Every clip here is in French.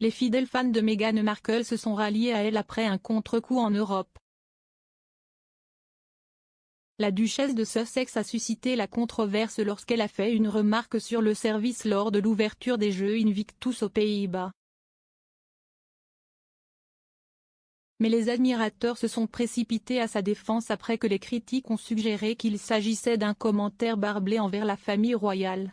Les fidèles fans de Meghan Markle se sont ralliés à elle après un contre-coup en Europe. La duchesse de Sussex a suscité la controverse lorsqu'elle a fait une remarque sur le service lors de l'ouverture des Jeux Invictus aux Pays-Bas. Mais les admirateurs se sont précipités à sa défense après que les critiques ont suggéré qu'il s'agissait d'un commentaire barbelé envers la famille royale.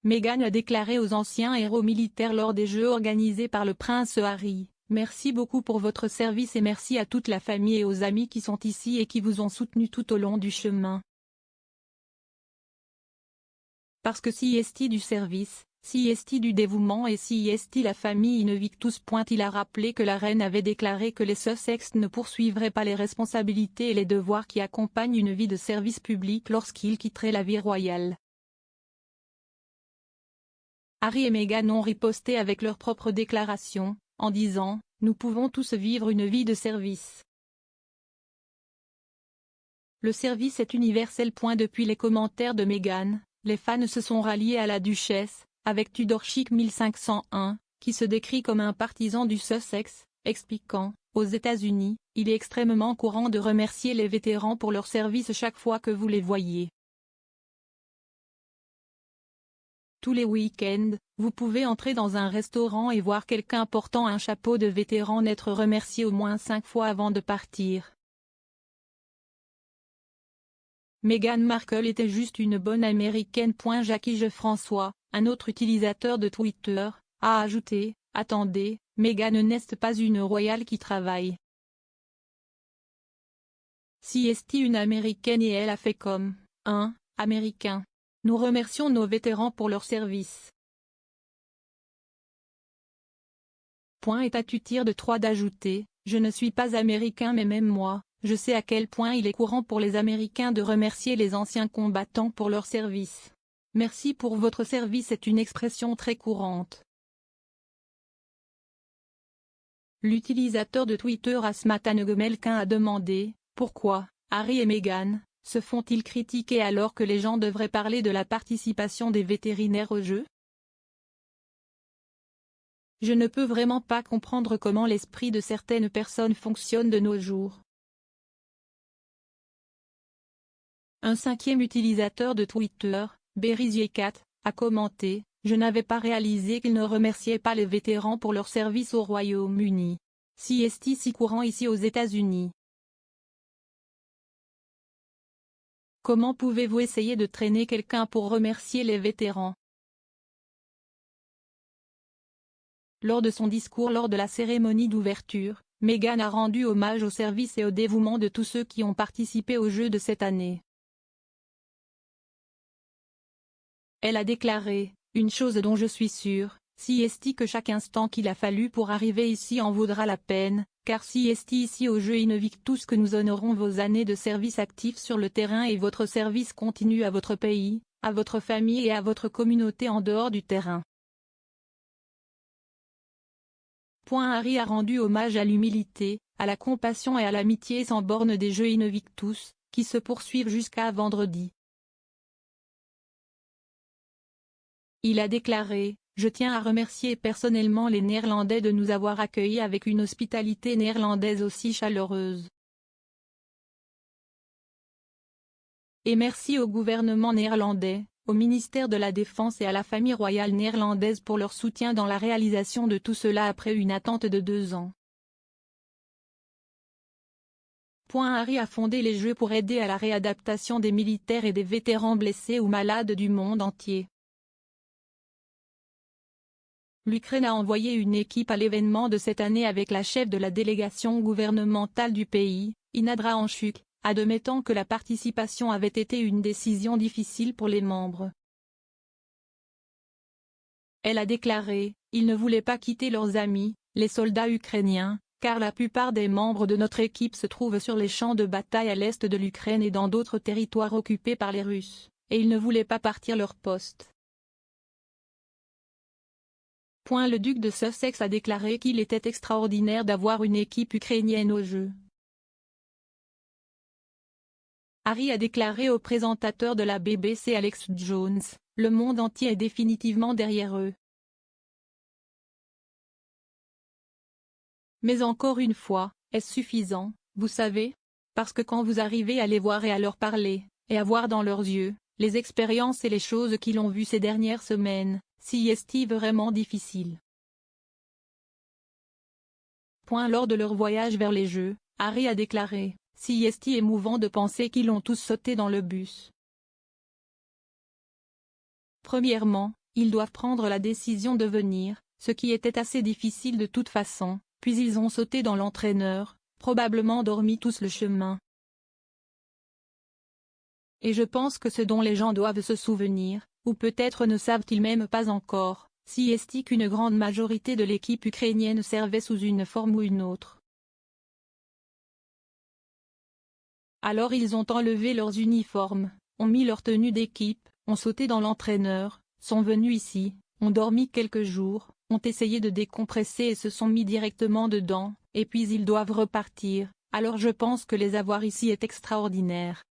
Meghan a déclaré aux anciens héros militaires lors des Jeux organisés par le prince Harry: « Merci beaucoup pour votre service et merci à toute la famille et aux amis qui sont ici et qui vous ont soutenu tout au long du chemin. Parce que si est du service, si est du dévouement et si est la famille Invictus. » Il a rappelé que la reine avait déclaré que les Sussex ne poursuivraient pas les responsabilités et les devoirs qui accompagnent une vie de service public lorsqu'ils quitteraient la vie royale. Harry et Meghan ont riposté avec leurs propres déclarations, en disant « Nous pouvons tous vivre une vie de service. Le service est universel. » Depuis les commentaires de Meghan, les fans se sont ralliés à la duchesse, avec Tudor Chic 1501, qui se décrit comme un partisan du Sussex, expliquant « Aux États-Unis, il est extrêmement courant de remercier les vétérans pour leur service chaque fois que vous les voyez. Tous les week-ends, vous pouvez entrer dans un restaurant et voir quelqu'un portant un chapeau de vétéran n'être remercié au moins 5 fois avant de partir. Meghan Markle était juste une bonne américaine. Jackie François, un autre utilisateur de Twitter, a ajouté « Attendez, Meghan n'est pas une royale qui travaille. Si est une américaine et elle a fait comme un américain. Nous remercions nos vétérans pour leur service. » Est à tutir de 3 d'ajouter « Je ne suis pas américain mais même moi, je sais à quel point il est courant pour les Américains de remercier les anciens combattants pour leur service. Merci pour votre service est une expression très courante. » L'utilisateur de Twitter Asmatanegomelkin a demandé « Pourquoi, Harry et Meghan, se font-ils critiquer alors que les gens devraient parler de la participation des vétérinaires aux Jeux ? Je ne peux vraiment pas comprendre comment l'esprit de certaines personnes fonctionne de nos jours. » Un 5e utilisateur de Twitter, Berisier4, a commenté « Je n'avais pas réalisé qu'ils ne remerciaient pas les vétérans pour leur service au Royaume-Uni. Si est si courant ici aux États-Unis. Comment pouvez-vous essayer de traîner quelqu'un pour remercier les vétérans ?» Lors de son discours lors de la cérémonie d'ouverture, Meghan a rendu hommage au service et au dévouement de tous ceux qui ont participé aux Jeux de cette année. Elle a déclaré « Une chose dont je suis sûre, si est que chaque instant qu'il a fallu pour arriver ici en vaudra la peine, car si est ici aux Jeux Invictus que nous honorons vos années de service actif sur le terrain et votre service continu à votre pays, à votre famille et à votre communauté en dehors du terrain. » Harry a rendu hommage à l'humilité, à la compassion et à l'amitié sans borne des Jeux Invictus, qui se poursuivent jusqu'à vendredi. Il a déclaré « Je tiens à remercier personnellement les Néerlandais de nous avoir accueillis avec une hospitalité néerlandaise aussi chaleureuse. Et merci au gouvernement néerlandais, au ministère de la Défense et à la famille royale néerlandaise pour leur soutien dans la réalisation de tout cela après une attente de 2 ans. » Harry a fondé les Jeux pour aider à la réadaptation des militaires et des vétérans blessés ou malades du monde entier. L'Ukraine a envoyé une équipe à l'événement de cette année avec la chef de la délégation gouvernementale du pays, Ina Drahanchuk, admettant que la participation avait été une décision difficile pour les membres. Elle a déclaré « Ils ne voulaient pas quitter leurs amis, les soldats ukrainiens, car la plupart des membres de notre équipe se trouvent sur les champs de bataille à l'est de l'Ukraine et dans d'autres territoires occupés par les Russes, et ils ne voulaient pas partir leur poste. » Le duc de Sussex a déclaré qu'il était extraordinaire d'avoir une équipe ukrainienne aux Jeux. Harry a déclaré au présentateur de la BBC Alex Jones, le monde entier est définitivement derrière eux. Mais encore une fois, est-ce suffisant, vous savez? Parce que quand vous arrivez à les voir et à leur parler, et à voir dans leurs yeux, les expériences et les choses qu'ils ont vues ces dernières semaines, si est vraiment difficile. Lors de leur voyage vers les Jeux, Harry a déclaré, si est émouvant de penser qu'ils ont tous sauté dans le bus. Premièrement, ils doivent prendre la décision de venir, ce qui était assez difficile de toute façon, puis ils ont sauté dans l'entraîneur, probablement dormi tous le chemin. Et je pense que ce dont les gens doivent se souvenir, ou peut-être ne savent-ils même pas encore, si est qu'une grande majorité de l'équipe ukrainienne servait sous une forme ou une autre. Alors ils ont enlevé leurs uniformes, ont mis leur tenue d'équipe, ont sauté dans l'entraîneur, sont venus ici, ont dormi quelques jours, ont essayé de décompresser et se sont mis directement dedans, et puis ils doivent repartir, alors je pense que les avoir ici est extraordinaire.